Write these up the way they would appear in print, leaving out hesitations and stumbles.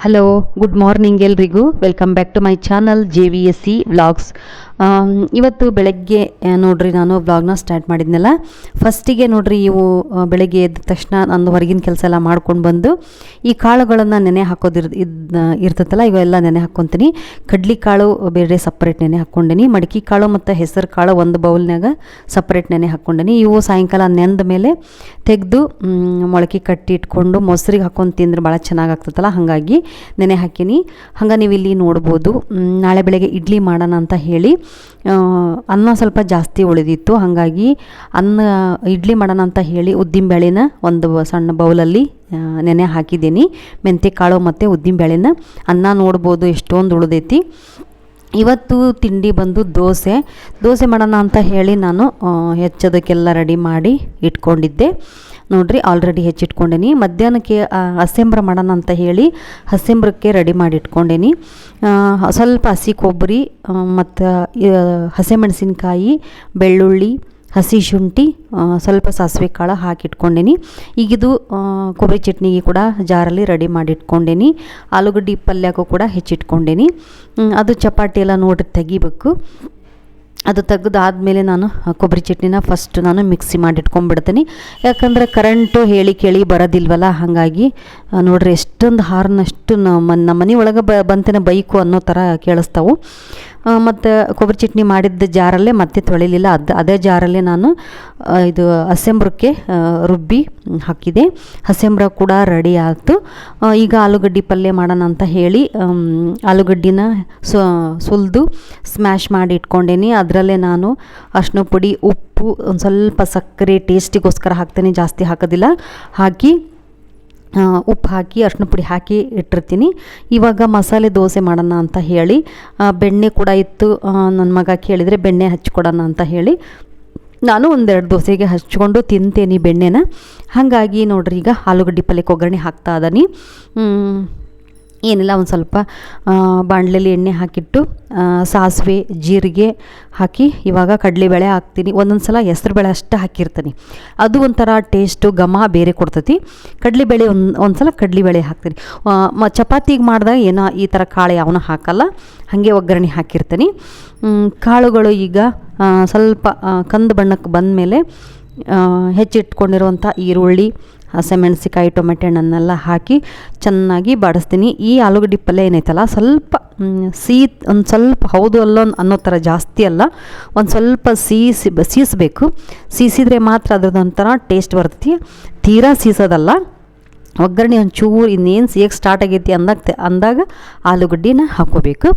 Hello, good morning ಎಲ್ರಿಗೂ. Welcome back to my channel JVSC vlogs. ಇವತ್ತು ಬೆಳಗ್ಗೆ ನೋಡ್ರಿ ನಾನು ವ್ಲಾಗ್ನ ಸ್ಟಾರ್ಟ್ ಮಾಡಿದ್ನಲ್ಲ. ಫಸ್ಟಿಗೆ ನೋಡ್ರಿ ಇವು ಬೆಳಗ್ಗೆ ಎದ್ದ ತಕ್ಷಣ ನಾನು ಹೊರಗಿನ ಕೆಲಸ ಎಲ್ಲ ಮಾಡ್ಕೊಂಡು ಬಂದು ಈ ಕಾಳುಗಳನ್ನು ನೆನೆ ಇರ್ತೈತಲ್ಲ, ಇವೆಲ್ಲ ನೆನೆ ಹಾಕ್ಕೊತೀನಿ. ಕಡ್ಲಿ ಕಾಳು ಬೇರೆ ಸಪ್ರೇಟ್ ನೆನೆ ಹಾಕ್ಕೊಂಡೇನಿ. ಮಡಕಿ ಕಾಳು ಮತ್ತು ಹೆಸರು ಕಾಳು ಒಂದು ಬೌಲ್ನಾಗ ಸಪ್ರೇಟ್ ನೆನೆ ಹಾಕ್ಕೊಂಡೇನಿ. ಇವು ಸಾಯಂಕಾಲ ನೆಂದ ಮೇಲೆ ತೆಗೆದು ಮೊಳಕೆ ಕಟ್ಟಿ ಇಟ್ಕೊಂಡು ಮೊಸರಿಗೆ ಹಾಕ್ಕೊಂಡು ತಿಂದ್ರೆ ಭಾಳ ಚೆನ್ನಾಗಾಗ್ತದಲ್ಲ, ಹಾಗಾಗಿ ನೆನೆ ಹಾಕೀನಿ. ಹಂಗೆ ನೀವು ಇಲ್ಲಿ ನೋಡ್ಬೋದು. ನಾಳೆ ಬೆಳಗ್ಗೆ ಇಡ್ಲಿ ಮಾಡೋಣ ಅಂತ ಹೇಳಿ ಅನ್ನ ಸ್ವಲ್ಪ ಜಾಸ್ತಿ ಉಳಿದಿತ್ತು, ಹಾಗಾಗಿ ಇಡ್ಲಿ ಮಾಡೋಣ ಅಂತ ಹೇಳಿ ಉದ್ದಿನಬೇಳೆನ ಒಂದು ಸಣ್ಣ ಬೌಲಲ್ಲಿ ನೆನೆ ಹಾಕಿದ್ದೀನಿ. ಮೆಂತ್ಯ ಕಾಳು ಮತ್ತು ಉದ್ದಿನಬೇಳೆನ. ಅನ್ನ ನೋಡ್ಬೋದು ಎಷ್ಟೊಂದು ಉಳಿದೈತಿ. ಇವತ್ತು ತಿಂಡಿ ಬಂದು ದೋಸೆ ಮಾಡೋಣ ಅಂತ ಹೇಳಿ ನಾನು ಹೆಚ್ಚೋದಕ್ಕೆಲ್ಲ ರೆಡಿ ಮಾಡಿ ಇಟ್ಕೊಂಡಿದ್ದೆ. ನೋಡಿರಿ, ಆಲ್ರೆಡಿ ಹೆಚ್ಚಿಟ್ಕೊಂಡೇನಿ. ಮಧ್ಯಾಹ್ನಕ್ಕೆ ಹಸೆಂಬ್ರ ಮಾಡೋಣ ಅಂತ ಹೇಳಿ ಹಸೆಂಬ್ರಕ್ಕೆ ರೆಡಿ ಮಾಡಿ ಇಟ್ಕೊಂಡೇನಿ. ಸ್ವಲ್ಪ ಹಸಿ ಕೊಬ್ಬರಿ ಮತ್ತು ಹಸಿಮೆಣಸಿನ್ಕಾಯಿ, ಬೆಳ್ಳುಳ್ಳಿ, ಹಸಿ ಶುಂಠಿ, ಸ್ವಲ್ಪ ಸಾಸಿವೆ ಕಾಳು ಹಾಕಿಟ್ಕೊಂಡೇನಿ. ಈಗಿದು ಕೊಬ್ಬರಿ ಚಟ್ನಿಗೆ ಕೂಡ ಜಾರಲ್ಲಿ ರೆಡಿ ಮಾಡಿ ಇಟ್ಕೊಂಡೇನಿ. ಆಲೂಗಡ್ಡೆ ಪಲ್ಯಕ್ಕೂ ಕೂಡ ಹೆಚ್ಚಿಟ್ಕೊಂಡೇನಿ. ಅದು ಚಪಾತಿ ಎಲ್ಲ ನೋಡ್ರಿ ತೆಗಿಬೇಕು. ಅದು ತೆಗೆದಾದ್ಮೇಲೆ ನಾನು ಕೊಬ್ಬರಿ ಚಟ್ನಿನ ಫಸ್ಟ್ ನಾನು ಮಿಕ್ಸಿ ಮಾಡಿ ಇಟ್ಕೊಂಡ್ಬಿಡ್ತೀನಿ. ಯಾಕಂದರೆ ಕರೆಂಟು ಹೇಳಿ ಕೇಳಿ ಬರೋದಿಲ್ವಲ್ಲ, ಹಾಗಾಗಿ ನೋಡ್ರಿ ಎಷ್ಟೊಂದು ಹಾರ್ನಷ್ಟು ನಮ್ಮ ಮನೆ ಒಳಗೆ ಬಂತೇನೆ ಬೈಕು ಅನ್ನೋ ಥರ ಕೇಳಿಸ್ತಾವೆ. ಮತ್ತು ಕೊಬ್ಬರಿ ಚಟ್ನಿ ಮಾಡಿದ್ದ ಜಾರಲ್ಲೇ ಮತ್ತೆ ತೊಳಿಲಿಲ್ಲ, ಅದೇ ಜಾರಲ್ಲೇ ನಾನು ಇದು ಹಸೆಂಬ್ರಕ್ಕೆ ರುಬ್ಬಿ ಹಾಕಿದೆ. ಹಸೆಂಬ್ರ ಕೂಡ ರೆಡಿ ಆಯಿತು. ಈಗ ಆಲೂಗಡ್ಡೆ ಪಲ್ಯ ಮಾಡೋಣ ಅಂತ ಹೇಳಿ ಆಲೂಗಡ್ಡಿನ ಸುಲಿದು ಸ್ಮ್ಯಾಶ್ ಮಾಡಿ ಇಟ್ಕೊಂಡೇನಿ. ಅದರಲ್ಲೇ ನಾನು ಅರಿಶಿನ ಪುಡಿ, ಉಪ್ಪು, ಒಂದು ಸ್ವಲ್ಪ ಸಕ್ಕರೆ ಟೇಸ್ಟಿಗೋಸ್ಕರ ಹಾಕ್ತೀನಿ, ಜಾಸ್ತಿ ಹಾಕೋದಿಲ್ಲ. ಹಾಕಿ ಉಪ್ಪು ಹಾಕಿ ಅರಿಶಿನ ಪುಡಿ ಹಾಕಿ ಇಟ್ಟಿರ್ತೀನಿ. ಇವಾಗ ಮಸಾಲೆ ದೋಸೆ ಮಾಡೋಣ ಅಂತ ಹೇಳಿ ಬೆಣ್ಣೆ ಕೂಡ ಇತ್ತು. ನನ್ನ ಮಗ ಕೇಳಿದರೆ ಬೆಣ್ಣೆ ಹಚ್ಕೊಡೋಣ ಅಂತ ಹೇಳಿ ನಾನು ಒಂದೆರಡು ದೋಸೆಗೆ ಹಚ್ಕೊಂಡು ತಿಂತೇನೆ ಬೆಣ್ಣೆನ. ಹಾಗಾಗಿ ನೋಡ್ರಿ, ಈಗ ಆಲೂಗಡ್ಡೆ ಪಲ್ಯಕ್ಕೆ ಒಗ್ಗರಣೆ ಹಾಕ್ತಾ ಇದ್ದೀನಿ. ಏನಿಲ್ಲ, ಒಂದು ಸ್ವಲ್ಪ ಬಾಣಲೆಯಲ್ಲಿ ಎಣ್ಣೆ ಹಾಕಿಟ್ಟು ಸಾಸಿವೆ, ಜೀರಿಗೆ ಹಾಕಿ ಇವಾಗ ಕಡಲೆಬೇಳೆ ಹಾಕ್ತೀನಿ. ಒಂದೊಂದು ಸಲ ಹೆಸ್ರುಬೇಳೆ ಅಷ್ಟೇ ಹಾಕಿರ್ತೀನಿ, ಅದು ಒಂಥರ ಟೇಸ್ಟು ಘಮ ಬೇರೆ ಕೊಡ್ತೈತಿ. ಕಡಲೆಬೇಳೆ ಒಂದು ಸಲ ಕಡಲೆಬೇಳೆ ಹಾಕ್ತೀನಿ. ಚಪಾತಿಗೆ ಮಾಡಿದಾಗ ಏನೋ ಈ ಥರ ಕಾಳು ಯಾವನೂ ಹಾಕಲ್ಲ, ಹಾಗೆ ಒಗ್ಗರಣೆ ಹಾಕಿರ್ತೀನಿ. ಕಾಳುಗಳು ಈಗ ಸ್ವಲ್ಪ ಕಂದು ಬಣ್ಣಕ್ಕೆ ಬಂದಮೇಲೆ ಹೆಚ್ಚಿಟ್ಕೊಂಡಿರುವಂಥ ಈರುಳ್ಳಿ, ಹಸಿಮೆಣಸಿಕಾಯಿ, ಟೊಮೆಟೊ ಹಣ್ಣನ್ನೆಲ್ಲ ಹಾಕಿ ಚೆನ್ನಾಗಿ ಬಾಡಿಸ್ತೀನಿ. ಈ ಆಲೂಗಡ್ಡೆ ಪಲ್ಯ ಏನೈತಲ್ಲ, ಸ್ವಲ್ಪ ಒಂದು ಸ್ವಲ್ಪ ಹೌದು ಅಲ್ಲೋ ಅನ್ನೋ ಥರ ಜಾಸ್ತಿ ಅಲ್ಲ, ಒಂದು ಸ್ವಲ್ಪ ಸೀಸಬೇಕು. ಸೀಸಿದ್ರೆ ಮಾತ್ರ ಅದ್ರದ್ದೊಂಥರ ಟೇಸ್ಟ್ ಬರ್ತೈತಿ. ತೀರಾ ಸೀಸೋದಲ್ಲ. ಒಗ್ಗರಣೆ ಒಂಚೂರು ಇನ್ನೇನು ಸಿಗಕ್ಕೆ ಸ್ಟಾರ್ಟ್ ಆಗೈತಿ ಅಂದಾಗ ಆಲೂಗಡ್ಡಿನ ಹಾಕ್ಕೋಬೇಕು.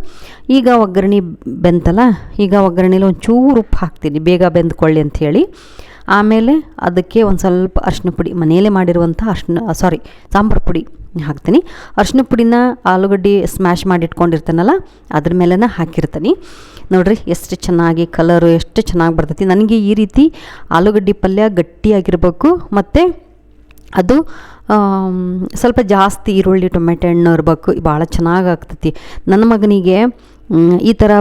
ಈಗ ಒಗ್ಗರಣೆ ಬೆಂತಲ್ಲ, ಈಗ ಒಗ್ಗರಣೆಲಿ ಒಂಚೂರು ಉಪ್ಪು ಹಾಕ್ತೀನಿ, ಬೇಗ ಬೆಂದ್ಕೊಳ್ಳಿ ಅಂಥೇಳಿ. ಆಮೇಲೆ ಅದಕ್ಕೆ ಒಂದು ಸ್ವಲ್ಪ ಅರಿಶಿನ ಪುಡಿ, ಮನೆಯಲ್ಲೇ ಮಾಡಿರುವಂಥ ಸಾಂಬಾರು ಪುಡಿ ಹಾಕ್ತೀನಿ. ಅರಿಶಿನ ಪುಡಿನ ಆಲೂಗಡ್ಡೆ ಸ್ಮ್ಯಾಶ್ ಮಾಡಿ ಇಟ್ಕೊಂಡಿರ್ತಾನಲ್ಲ ಅದ್ರ ಮೇಲೆನ ಹಾಕಿರ್ತೀನಿ. ನೋಡಿರಿ ಎಷ್ಟು ಚೆನ್ನಾಗಿ ಕಲರು ಎಷ್ಟು ಚೆನ್ನಾಗಿ ಬರ್ತೈತಿ. ನನಗೆ ಈ ರೀತಿ ಆಲೂಗಡ್ಡೆ ಪಲ್ಯ ಗಟ್ಟಿಯಾಗಿರಬೇಕು, ಮತ್ತು ಅದು ಸ್ವಲ್ಪ ಜಾಸ್ತಿ ಈರುಳ್ಳಿ, ಟೊಮೆಟೊ ಹಣ್ಣು ಇರಬೇಕು, ಭಾಳ ಚೆನ್ನಾಗಿ ಆಗ್ತೈತಿ. ನನ್ನ ಮಗನಿಗೆ ಈ ಥರ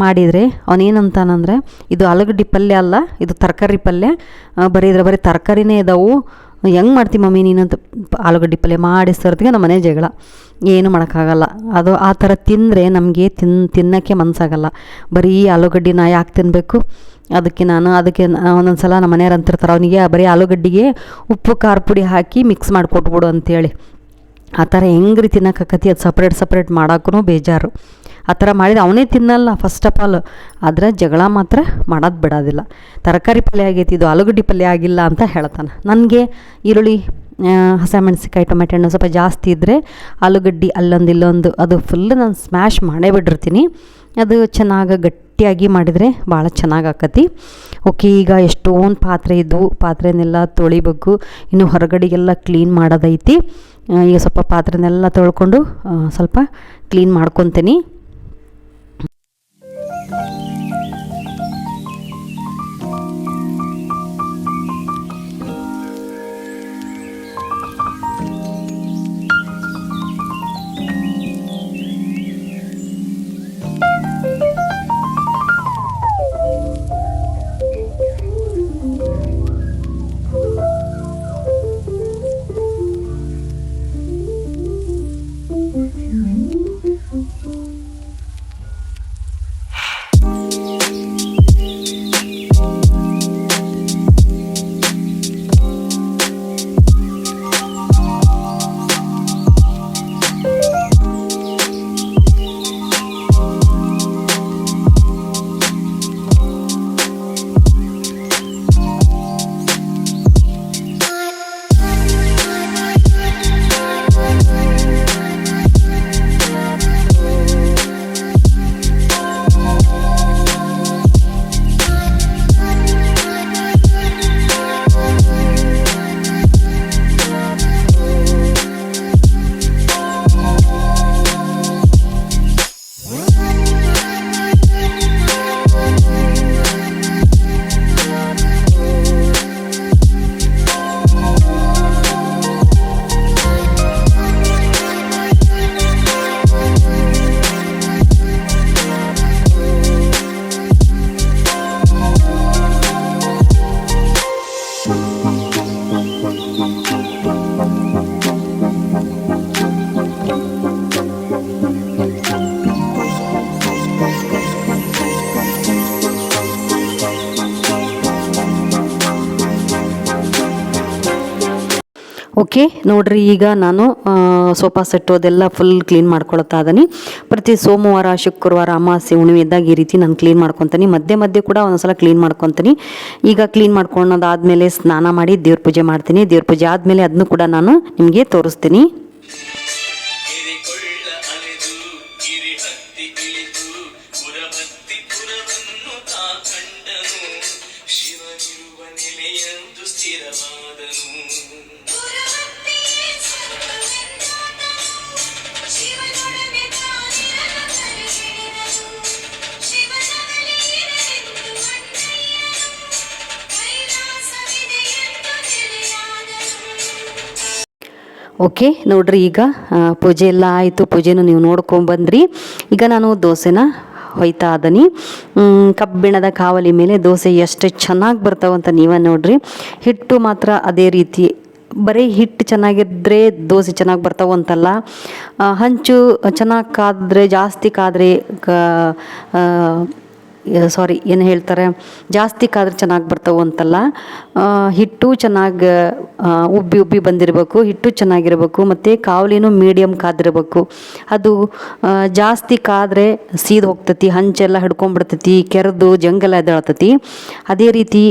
ಮಾಡಿದರೆ ಅವನೇನಂತಾನಂದರೆ, ಇದು ಆಲೂಗಡ್ಡೆ ಪಲ್ಯ ಅಲ್ಲ, ಇದು ತರಕಾರಿ ಪಲ್ಯ, ಬರೀ ತರಕಾರಿನೇ ಇದಾವು, ಹೆಂಗೆ ಮಾಡ್ತೀವಿ ಮಮ್ಮಿ ನೀನು ಅಂತ. ಆಲೂಗಡ್ಡೆ ಪಲ್ಯ ಮಾಡಿ ಸರ್ತಿಗೆ ನಮ್ಮ ಮನೆ ಜಗಳ, ಏನು ಮಾಡೋಕ್ಕಾಗಲ್ಲ. ಅದು ಆ ಥರ ತಿಂದರೆ ನಮಗೆ ತಿನ್ನೋಕ್ಕೆ ಮನಸ್ಸಾಗಲ್ಲ. ಬರೀ ಆಲೂಗಡ್ಡಿನ ಯಾಕೆ ತಿನ್ನಬೇಕು, ಅದಕ್ಕೆ ಒಂದೊಂದು ಸಲ ನಮ್ಮ ಮನೆಯವ್ರು ಅಂತಿರ್ತಾರೆ, ಅವನಿಗೆ ಬರೀ ಆಲೂಗಡ್ಡೆಗೆ ಉಪ್ಪು ಖಾರ ಪುಡಿ ಹಾಕಿ ಮಿಕ್ಸ್ ಮಾಡಿ ಕೊಟ್ಬಿಡು ಅಂತೇಳಿ. ಆ ಥರ ಹೆಂಗ್ರಿ ತಿನ್ನೋಕ್ಕಾಕತಿ, ಅದು ಸಪ್ರೇಟ್ ಮಾಡೋಕ್ಕೂ ಬೇಜಾರು. ಆ ಥರ ಮಾಡಿದರೆ ಅವನೇ ತಿನ್ನಲ್ಲ ಫಸ್ಟ್ ಆಫ್ ಆಲ್. ಆದರೆ ಜಗಳ ಮಾತ್ರ ಮಾಡೋದು ಬಿಡೋದಿಲ್ಲ. ತರಕಾರಿ ಪಲ್ಯ ಆಗೈತಿ, ಇದು ಆಲೂಗಡ್ಡೆ ಪಲ್ಯ ಆಗಿಲ್ಲ ಅಂತ ಹೇಳ್ತಾನೆ. ನನಗೆ ಈರುಳ್ಳಿ, ಹಸಿಮೆಣಸಿಕಾಯಿ, ಟೊಮೆಟೊ ಹಣ್ಣು ಸ್ವಲ್ಪ ಜಾಸ್ತಿ ಇದ್ದರೆ ಆಲೂಗಡ್ಡೆ ಅಲ್ಲೊಂದು ಅದು ಫುಲ್ಲು ನಾನು ಸ್ಮ್ಯಾಶ್ ಮಾಡೇ ಬಿಟ್ಟಿರ್ತೀನಿ. ಅದು ಚೆನ್ನಾಗಿ ಗಟ್ಟಿಯಾಗಿ ಮಾಡಿದರೆ ಭಾಳ ಚೆನ್ನಾಗಿ ಆಕತಿ. ಓಕೆ, ಈಗ ಎಷ್ಟೊಂದು ಪಾತ್ರೆ ಇದ್ದವು, ಪಾತ್ರೆನೆಲ್ಲ ತೊಳಿಬೇಕು. ಇನ್ನು ಹೊರಗಡೆಗೆಲ್ಲ ಕ್ಲೀನ್ ಮಾಡೋದೈತಿ. ಈಗ ಸ್ವಲ್ಪ ಪಾತ್ರೆನೆಲ್ಲ ತೊಳ್ಕೊಂಡು ಸ್ವಲ್ಪ ಕ್ಲೀನ್ ಮಾಡ್ಕೊತೀನಿ. ಓಕೆ ನೋಡ್ರಿ, ಈಗ ನಾನು ಸೋಫಾ ಸೆಟ್ಟು ಅದೆಲ್ಲ ಫುಲ್ ಕ್ಲೀನ್ ಮಾಡ್ಕೊಳ್ತಾ ಇದ್ದೀನಿ. ಪ್ರತಿ ಸೋಮವಾರ, ಶುಕ್ರವಾರ, ಅಮಾವಾಸ್ಯೆ, ಹುಣ್ಣಿಮೆ ಇದ್ದಾಗ ಈ ರೀತಿ ನಾನು ಕ್ಲೀನ್ ಮಾಡ್ಕೊತೀನಿ. ಮಧ್ಯೆ ಮಧ್ಯೆ ಕೂಡ ಒಂದೊಂದ್ಸಲ ಕ್ಲೀನ್ ಮಾಡ್ಕೊತೀನಿ. ಈಗ ಕ್ಲೀನ್ ಮಾಡ್ಕೊಳ್ಳೋದಾದ್ಮೇಲೆ ಸ್ನಾನ ಮಾಡಿ ದೇವ್ರ ಪೂಜೆ ಮಾಡ್ತೀನಿ. ದೇವ್ರ ಪೂಜೆ ಆದಮೇಲೆ ಅದನ್ನು ಕೂಡ ನಾನು ನಿಮಗೆ ತೋರಿಸ್ತೀನಿ. ಓಕೆ ನೋಡ್ರಿ, ಈಗ ಪೂಜೆ ಎಲ್ಲ ಆಯಿತು. ಪೂಜೆನೂ ನೀವು ನೋಡ್ಕೊಂಬಂದ್ರಿ. ಈಗ ನಾನು ದೋಸೆನ ಹೊಯ್ತಾ ಅದನಿ. ಕಬ್ಬಿಣದ ಕಾವಲಿ ಮೇಲೆ ದೋಸೆ ಎಷ್ಟು ಚೆನ್ನಾಗಿ ಬರ್ತಾವಂತ ನೀವೇ ನೋಡ್ರಿ. ಹಿಟ್ಟು ಮಾತ್ರ ಅದೇ ರೀತಿ, ಬರೀ ಹಿಟ್ಟು ಚೆನ್ನಾಗಿದ್ದರೆ ದೋಸೆ ಚೆನ್ನಾಗಿ ಬರ್ತಾವಂತಲ್ಲ, ಹಂಚು ಚೆನ್ನಾಗಿ ಕಾದ್ರೆ, ಜಾಸ್ತಿ ಕಾದರೆ ಏನು ಹೇಳ್ತಾರೆ, ಜಾಸ್ತಿ ಕಾದ್ರೆ ಚೆನ್ನಾಗಿ ಬರ್ತಾವೆ ಅಂತಲ್ಲ. ಹಿಟ್ಟು ಚೆನ್ನಾಗಿ ಉಬ್ಬಿ ಉಬ್ಬಿ ಬಂದಿರಬೇಕು, ಹಿಟ್ಟು ಚೆನ್ನಾಗಿರಬೇಕು, ಮತ್ತು ಕಾವಲಿನೂ ಮೀಡಿಯಮ್ ಕಾದಿರಬೇಕು. ಅದು ಜಾಸ್ತಿ ಕಾದರೆ ಸೀದು ಹೋಗ್ತತಿ, ಹಂಚೆಲ್ಲ ಹಿಡ್ಕೊಂಡ್ಬಿಡ್ತೈತಿ, ಕೆರೆದು ಜಂಗೆಲ್ಲ ಎದ್ದೇಳ್ತತಿ. ಅದೇ ರೀತಿ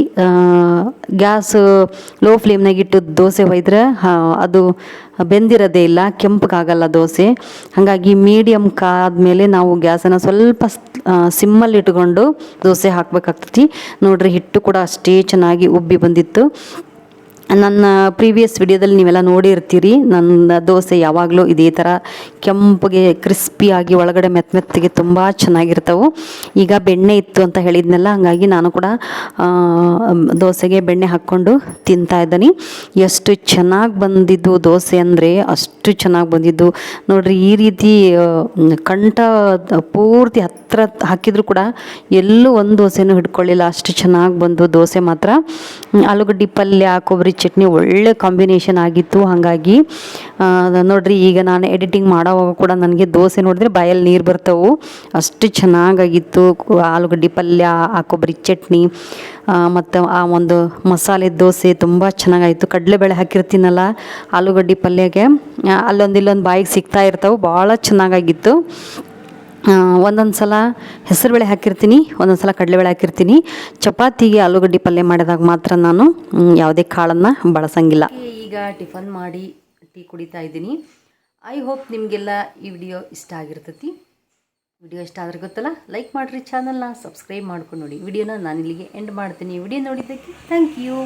ಗ್ಯಾಸ್ ಲೋ ಫ್ಲೇಮ್ನಾಗ ಇಟ್ಟು ದೋಸೆ ಹೊಯ್ದ್ರೆ ಅದು ಬೆಂದಿರೋದೇ ಇಲ್ಲ, ಕೆಂಪಗಾಗಲ್ಲ ದೋಸೆ. ಹಾಗಾಗಿ ಮೀಡಿಯಮ್ ಕಾದ್ಮೇಲೆ ನಾವು ಗ್ಯಾಸನ್ನು ಸ್ವಲ್ಪ ಸಿಮ್ಮಲ್ಲಿ ಇಟ್ಕೊಂಡು ದೋಸೆ ಹಾಕಬೇಕಾಗ್ತತಿ. ನೋಡ್ರಿ, ಹಿಟ್ಟು ಕೂಡ ಅಷ್ಟೇ ಚೆನ್ನಾಗಿ ಉಬ್ಬಿ ಬಂದಿತ್ತು. ನನ್ನ ಪ್ರೀವಿಯಸ್ ವಿಡಿಯೋದಲ್ಲಿ ನೀವೆಲ್ಲ ನೋಡಿರ್ತೀರಿ. ನನ್ನ ದೋಸೆ ಯಾವಾಗಲೂ ಇದೇ ಥರ ಕೆಂಪಗೆ ಕ್ರಿಸ್ಪಿಯಾಗಿ ಒಳಗಡೆ ಮೆತ್ತಗೆ ತುಂಬ ಚೆನ್ನಾಗಿರ್ತವೆ. ಈಗ ಬೆಣ್ಣೆ ಇತ್ತು ಅಂತ ಹೇಳಿದ್ನಲ್ಲ, ಹಾಗಾಗಿ ನಾನು ಕೂಡ ದೋಸೆಗೆ ಬೆಣ್ಣೆ ಹಾಕ್ಕೊಂಡು ತಿಂತಾ ಇದ್ದೀನಿ. ಎಷ್ಟು ಚೆನ್ನಾಗಿ ಬಂದಿದ್ದು ದೋಸೆ ಅಂದರೆ ಅಷ್ಟು ಚೆನ್ನಾಗಿ ಬಂದಿದ್ದು. ನೋಡ್ರಿ, ಈ ರೀತಿ ಕಂಠ ಪೂರ್ತಿ ಹತ್ತಿರ ಹಾಕಿದ್ರು ಕೂಡ ಎಲ್ಲೂ ಒಂದು ದೋಸೆನೂ ಹಿಡ್ಕೊಳ್ಳಿಲ್ಲ, ಅಷ್ಟು ಚೆನ್ನಾಗಿ ಬಂದು ದೋಸೆ ಮಾತ್ರ. ಆಲೂಗಡ್ಡೆ ಪಲ್ಯ, ಕೊಬ್ಬರಿ ಚಟ್ನಿ ಒಳ್ಳೆ ಕಾಂಬಿನೇಷನ್ ಆಗಿತ್ತು. ಹಾಗಾಗಿ ನೋಡ್ರಿ, ಈಗ ನಾನು ಎಡಿಟಿಂಗ್ ಮಾಡೋವಾಗ ಕೂಡ ನನಗೆ ದೋಸೆ ನೋಡಿದ್ರೆ ಬಾಯಲ್ಲಿ ನೀರು ಬರ್ತವೆ, ಅಷ್ಟು ಚೆನ್ನಾಗಾಗಿತ್ತು. ಆಲೂಗಡ್ಡೆ ಪಲ್ಯ, ಆ ಕೊಬ್ಬರಿ ಚಟ್ನಿ ಮತ್ತು ಆ ಒಂದು ಮಸಾಲೆ ದೋಸೆ ತುಂಬ ಚೆನ್ನಾಗಾಯಿತು. ಕಡಲೆಬೇಳೆ ಹಾಕಿರ್ತೀನಲ್ಲ ಆಲೂಗಡ್ಡೆ ಪಲ್ಯಗೆ, ಇಲ್ಲೊಂದು ಬಾಯಿಗೆ ಸಿಗ್ತಾ ಇರ್ತಾವೆ, ಭಾಳ ಚೆನ್ನಾಗಾಗಿತ್ತು. ಒಂದೊಂದು ಸಲ ಹೆಸರುಬೇಳೆ ಹಾಕಿರ್ತೀನಿ, ಒಂದೊಂದು ಸಲ ಕಡಲೆಬೇಳೆ ಹಾಕಿರ್ತೀನಿ. ಚಪಾತಿಗೆ ಆಲೂಗಡ್ಡೆ ಪಲ್ಯ ಮಾಡಿದಾಗ ಮಾತ್ರ ನಾನು ಯಾವುದೇ ಕಾಳನ್ನು ಬಳಸಂಗಿಲ್ಲ. ಈಗ ಟಿಫನ್ ಮಾಡಿ ಟೀ ಕುಡಿತಾ ಇದ್ದೀನಿ. ಐ ಹೋಪ್ ನಿಮಗೆಲ್ಲ ಈ ವಿಡಿಯೋ ಇಷ್ಟ ಆಗಿರ್ತೈತಿ. ವಿಡಿಯೋ ಇಷ್ಟ ಆದರೆ ಗೊತ್ತಲ್ಲ, ಲೈಕ್ ಮಾಡಿರಿ, ಚಾನಲ್ನ ಸಬ್ಸ್ಕ್ರೈಬ್ ಮಾಡ್ಕೊಂಡು ನೋಡಿ. ವಿಡಿಯೋನ ನಾನು ಇಲ್ಲಿಗೆ ಎಂಡ್ ಮಾಡ್ತೀನಿ. ವಿಡಿಯೋ ನೋಡಿದ್ದಕ್ಕೆ ಥ್ಯಾಂಕ್ ಯು.